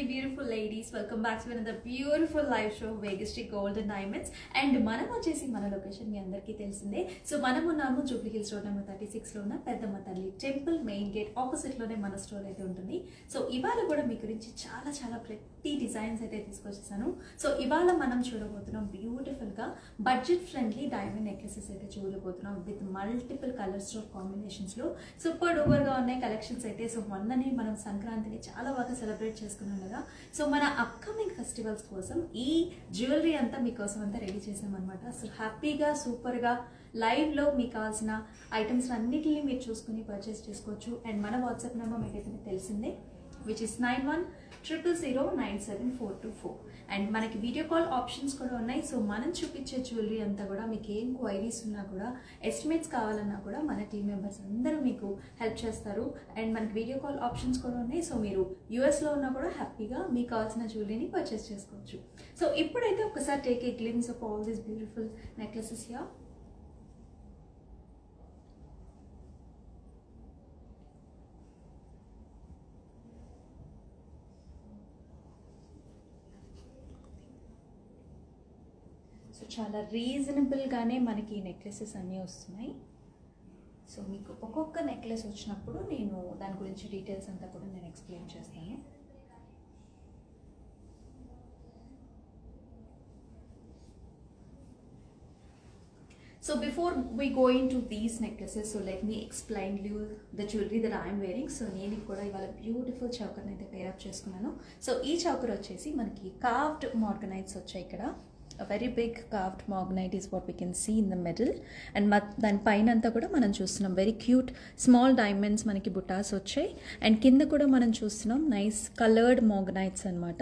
really beautiful ladies, welcome back to another beautiful live show Vegas Gold and Diamonds. And మనం వచ్చేసి మన location మీ అందరికీ తెలిసిందే. So మనం ఉన్నాము జూబ్లీ హిల్స్ రోడ్ నెంబర్ 36 లో ఉన్న పెద్దమ్మ తల్లి టెంపుల్ మెయిన్ గేట్ ఆపోజిట్ లోనే మన స్టోర్ అయితే ఉంటుంది. సో ఇవాళ కూడా మీ గురించి చాలా ప్రతి డిజైన్స్ అయితే తీసుకొచ్చేసాను. సో ఇవాళ మనం చూడబోతున్నాం బ్యూటిఫుల్ గా బడ్జెట్ ఫ్రెండ్లీ డైమండ్ నెక్లెసెస్ అయితే చూడబోతున్నాం with multiple colours of combinations లో సూపర్ డూపర్ గా ఉన్నాయి కలెక్షన్స్ అయితే. సో మొన్ననే మనం సంక్రాంతిని చాలా బాగా సెలబ్రేట్ చేసుకున్నాం కదా. సో మన అప్కమింగ్ ఫెస్టివల్స్ కోసం ఈ జ్యువెలరీ అంతా మీకోసం అంతా రెడీ చేసామన్నమాట. సో హ్యాపీగా సూపర్గా లైవ్లో మీకు కావాల్సిన ఐటమ్స్ అన్నిటిని మీరు చూసుకుని పర్చేస్ చేసుకోవచ్చు. అండ్ మన వాట్సాప్ నెంబర్ మీకైతే తెలిసిందే, విచ్ ఇస్ 9100097424. అండ్ మనకి వీడియో కాల్ ఆప్షన్స్ కూడా ఉన్నాయి. సో మనం చూపించే జ్యువెలరీ అంతా కూడా మీకు ఏం క్వైరీస్ ఉన్నా కూడా ఎస్టిమేట్స్ కావాలన్నా కూడా మన టీం మెంబర్స్ అందరూ మీకు హెల్ప్ చేస్తారు. అండ్ మనకి వీడియో కాల్ ఆప్షన్స్ కూడా ఉన్నాయి. సో మీరు యూఎస్లో ఉన్నా కూడా హ్యాపీగా మీకు కావాల్సిన జ్యువెలరీని పర్చేస్ చేసుకోవచ్చు. సో ఇప్పుడైతే ఒకసారి take a glimpse of all these beautiful necklaces here. So చాలా రీజనబుల్గానే మనకి ఈ నెక్లెసెస్ అన్నీ వస్తున్నాయి. సో మీకు ఒక్కొక్క నెక్లెస్ వచ్చినప్పుడు నేను దాని గురించి డీటెయిల్స్ అంతా కూడా నేను ఎక్స్ప్లెయిన్ చేస్తాను. So before we go into these necklaces, so let me explain you the jewelry that I am wearing. So నేను కూడా ఇవాళ బ్యూటిఫుల్ చౌకర్ అయితే పేర్ అప్ చేసుకున్నాను. సో ఈ చౌకర్ వచ్చేసి మనకి కార్వ్డ్ మార్గనైట్స్ వచ్చాయి. ఇక్కడ a very big carved morganite is what we can see in the middle, and దాని పైన అంతా కూడా మనం చూస్తున్నాం వెరీ క్యూట్ స్మాల్ డైమండ్స్ మనకి బుటాస్ వచ్చాయి. అండ్ కింద కూడా మనం చూస్తున్నాం నైస్ కలర్డ్ మార్గనైట్స్ అనమాట.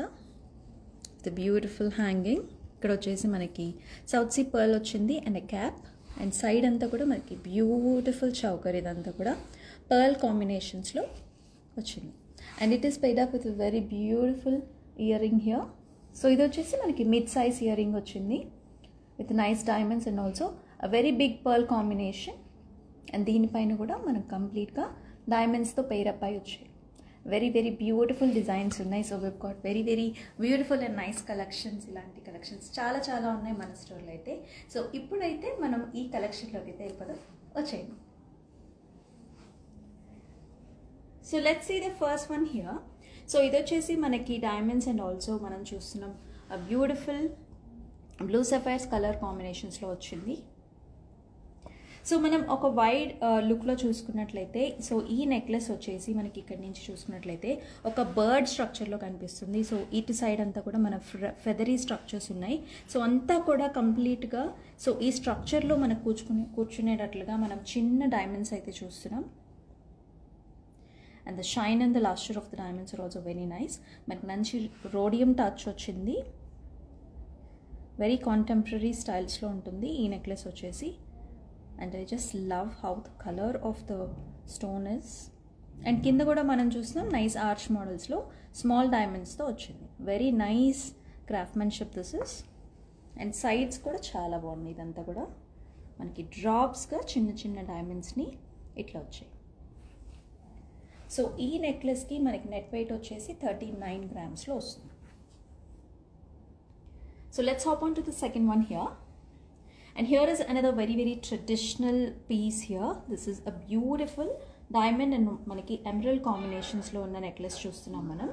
ది బ్యూటిఫుల్ హ్యాంగింగ్ ఇక్కడ వచ్చేసి మనకి సౌత్ సీ పర్ల్ వచ్చింది అండ్ క్యాప్. అండ్ సైడ్ అంతా కూడా మనకి బ్యూటిఫుల్ చౌకర్ ఇదంతా కూడా పర్ల్ కాంబినేషన్స్లో వచ్చింది. And it is paired up with very beautiful earring here. So ఇది వచ్చేసి మనకి మిడ్ సైజ్ ఇయర్ రింగ్ వచ్చింది with nice diamonds and also a very big pearl combination. And దీనిపైన కూడా మనకు కంప్లీట్గా డైమండ్స్తో పెయిరప్ అయి వచ్చాయి. వెరీ బ్యూటిఫుల్ డిజైన్స్ ఉన్నాయి. So we've got very beautiful and nice collections. ఇలాంటి కలెక్షన్స్ చాలా ఉన్నాయి మన స్టోర్లో అయితే. సో ఇప్పుడైతే మనం ఈ కలెక్షన్లోకి అయితే వెళ్ళిపోదాం, వచ్చేయండి. So let's see the first one here. So ఇది వచ్చేసి మనకి డైమండ్స్ అండ్ ఆల్సో మనం చూస్తున్నాం బ్యూటిఫుల్ బ్లూ సఫైర్స్ కలర్ కాంబినేషన్స్లో వచ్చింది. సో మనం ఒక వైడ్ లుక్లో చూసుకున్నట్లయితే సో ఈ నెక్లెస్ వచ్చేసి మనకి ఇక్కడి నుంచి చూసుకున్నట్లయితే ఒక బర్డ్ స్ట్రక్చర్లో కనిపిస్తుంది. సో ఇటు సైడ్ అంతా కూడా మన ఫెదరీ స్ట్రక్చర్స్ ఉన్నాయి. సో అంతా కూడా కంప్లీట్గా సో ఈ స్ట్రక్చర్లో మనకు కూర్చునేటట్లుగా మనం చిన్న డైమండ్స్ అయితే చూస్తున్నాం. And the shine and the lustre of the diamonds are also very nice. మనకి మంచి రోడియం టచ్ వచ్చింది. వెరీ కాంటెంపరీ స్టైల్స్లో ఉంటుంది ఈ నెక్లెస్ వచ్చేసి. And I just love how the colour of the stone is. And కింద కూడా మనం చూస్తున్నాం నైస్ ఆర్చ్ మోడల్స్లో స్మాల్ డైమండ్స్తో వచ్చింది. Very nice craftsmanship this is. And sides కూడా చాలా బాగుంది. ఇదంతా కూడా మనకి డ్రాప్స్గా చిన్న డైమండ్స్ని ఇట్లా వచ్చాయి. సో ఈ నెక్లెస్కి మనకి నెట్ వెయిట్ వచ్చేసి 39 గ్రామ్స్లో వస్తుంది. So let's hop on to the second one here. And here is another very traditional piece here. This is a beautiful diamond and మనకి ఎమరల్డ్ కాంబినేషన్స్లో ఉన్న నెక్లెస్ చూస్తున్నాం మనం.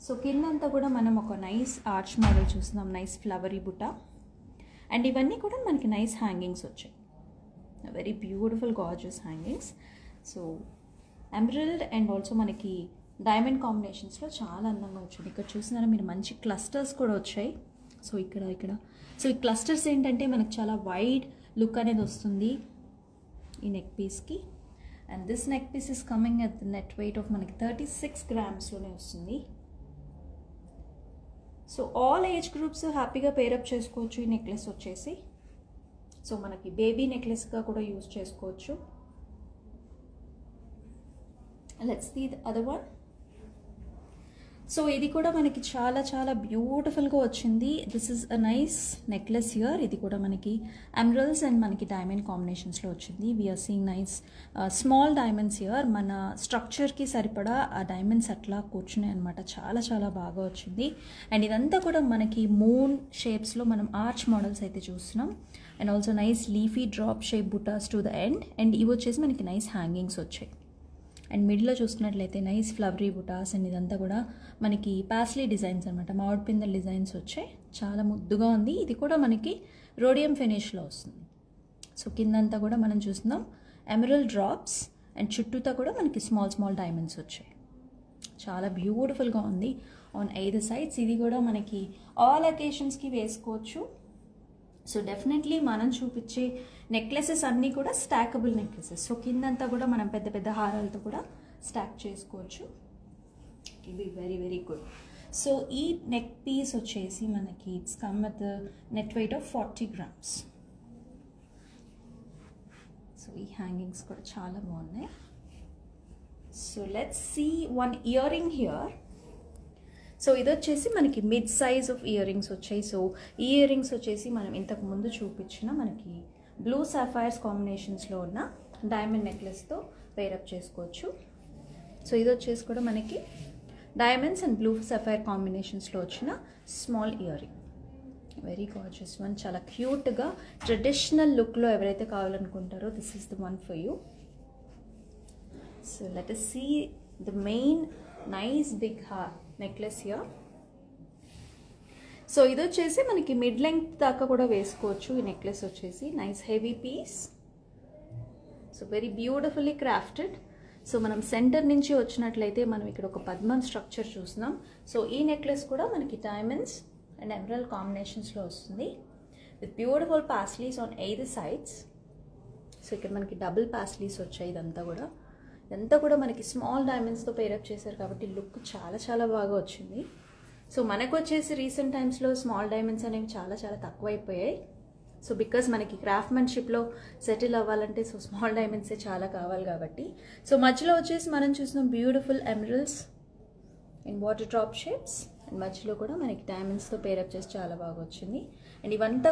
సో కిందంతా కూడా మనం ఒక నైస్ ఆర్చ్ మోడల్ చూస్తున్నాం, నైస్ ఫ్లవరీ బుట్ట. అండ్ ఇవన్నీ కూడా మనకి నైస్ హ్యాంగింగ్స్ వచ్చాయి, very beautiful gorgeous hangings. So emerald and also మనకి డైమండ్ కాంబినేషన్స్లో చాలా అందంగా వచ్చింది. ఇక్కడ చూసినారా మీరు మంచి క్లస్టర్స్ కూడా వచ్చాయి. సో ఇక్కడ సో ఈ క్లస్టర్స్ ఏంటంటే మనకు చాలా వైడ్ లుక్ అనేది వస్తుంది ఈ నెక్ పీస్కి. And this neck piece is coming at the net weight of మనకి 36 గ్రామ్స్లోనే వస్తుంది. సో ఆల్ ఏజ్ గ్రూప్స్ హ్యాపీగా పేరప్ చేసుకోవచ్చు ఈ నెక్లెస్ వచ్చేసి. సో మనకి బేబీ నెక్లెస్గా కూడా యూజ్ చేసుకోవచ్చు. Let's see the other one. So ఇది కూడా మనకి చాలా చాలా బ్యూటిఫుల్గా వచ్చింది. This is a nice necklace here. ఇది కూడా మనకి ఎమరల్స్ అండ్ మనకి డైమండ్ కాంబినేషన్స్లో వచ్చింది. We are seeing nice small diamonds here. మన స్ట్రక్చర్కి సరిపడా ఆ డైమండ్స్ అట్లా కూర్చున్నాయి అనమాట. చాలా చాలా బాగా వచ్చింది. అండ్ ఇదంతా కూడా మనకి మూన్ షేప్స్లో మనం ఆర్చ్ మోడల్స్ అయితే చూస్తున్నాం. And also nice leafy drop shape బుటాస్ టు ద ఎండ్. అండ్ ఇవి వచ్చేసి మనకి నైస్ హ్యాంగింగ్స్ వచ్చాయి. అండ్ మిడిల్లో చూసుకున్నట్లయితే నైస్ ఫ్లవరీ బుటాస్. అండ్ ఇదంతా కూడా మనకి పాస్లీ డిజైన్స్ అనమాట, మామిడి పిందెల డిజైన్స్ వచ్చాయి. చాలా ముద్దుగా ఉంది. ఇది కూడా మనకి రోడియం ఫినిష్లో వస్తుంది. సో కిందంతా కూడా మనం చూస్తున్నాం ఎమరల్డ్ డ్రాప్స్ అండ్ చుట్టూతా కూడా మనకి స్మాల్ స్మాల్ డైమండ్స్ వచ్చాయి. చాలా బ్యూటిఫుల్గా ఉంది ఆన్ ఐదర్ సైడ్స్. ఇది కూడా మనకి ఆల్ అకేషన్స్కి వేసుకోవచ్చు. సో డెఫినెట్లీ మనం చూపించే నెక్లెసెస్ అన్నీ కూడా స్టాకబుల్ నెక్లెసెస్. సో కిందంతా కూడా మనం పెద్ద పెద్ద హారాలతో కూడా స్టాక్ చేసుకోవచ్చు. It be very very good. So ఈ నెక్ పీస్ వచ్చేసి మనకి it's come with net weight of 40 grams. So ఈ హ్యాంగింగ్స్ కూడా చాలా బాగున్నాయి. So let's see one earring here. So ఇది వచ్చేసి మనకి mid size of earrings వచ్చాయి. సో ఈ ఇయర్ రింగ్స్ వచ్చేసి మనం ఇంతకు ముందు చూపించిన మనకి బ్లూ సాఫైర్స్ కాంబినేషన్స్లో ఉన్న డైమండ్ నెక్లెస్తో పేరప్ చేసుకోవచ్చు. సో ఇది వచ్చేసి కూడా మనకి డైమండ్స్ అండ్ బ్లూ సాఫైర్ కాంబినేషన్స్లో వచ్చిన small earring. Very gorgeous one. చాలా క్యూట్గా ట్రెడిషనల్ లుక్లో ఎవరైతే కావాలనుకుంటారో this is the one for you. So let us see the main nice big necklace here. So ఇది వచ్చేసి మనకి మిడ్ లెంగ్త్ దాకా కూడా వేసుకోవచ్చు. ఈ నెక్లెస్ వచ్చేసి nice heavy piece. So very beautifully crafted. So మనం సెంటర్ నుంచి వచ్చినట్లయితే మనం ఇక్కడ ఒక పద్మం స్ట్రక్చర్ చూస్తున్నాం. సో ఈ నెక్లెస్ కూడా మనకి డైమండ్స్ అండ్ ఎమరల్డ్ కాంబినేషన్స్లో వస్తుంది with beautiful paisleys on either sides. So ఇక్కడ మనకి డబుల్ పాస్లీస్ వచ్చాయి. ఇదంతా కూడా మనకి స్మాల్ డైమండ్స్తో పేరప్ చేశారు కాబట్టి లుక్ చాలా చాలా బాగా వచ్చింది. సో మనకు వచ్చేసి రీసెంట్ టైమ్స్లో స్మాల్ డైమండ్స్ అనేవి చాలా చాలా తక్కువైపోయాయి. సో బికాస్ మనకి క్రాఫ్ట్మెన్షిప్లో సెటిల్ అవ్వాలంటే సో స్మాల్ డైమండ్సే చాలా కావాలి కాబట్టి. సో మధ్యలో వచ్చేసి మనం చూసిన beautiful emeralds and water drop shapes and మధ్యలో కూడా మనకి డైమండ్స్తో పేరప్ చేసి చాలా బాగా వచ్చింది. అండ్ ఇవంతా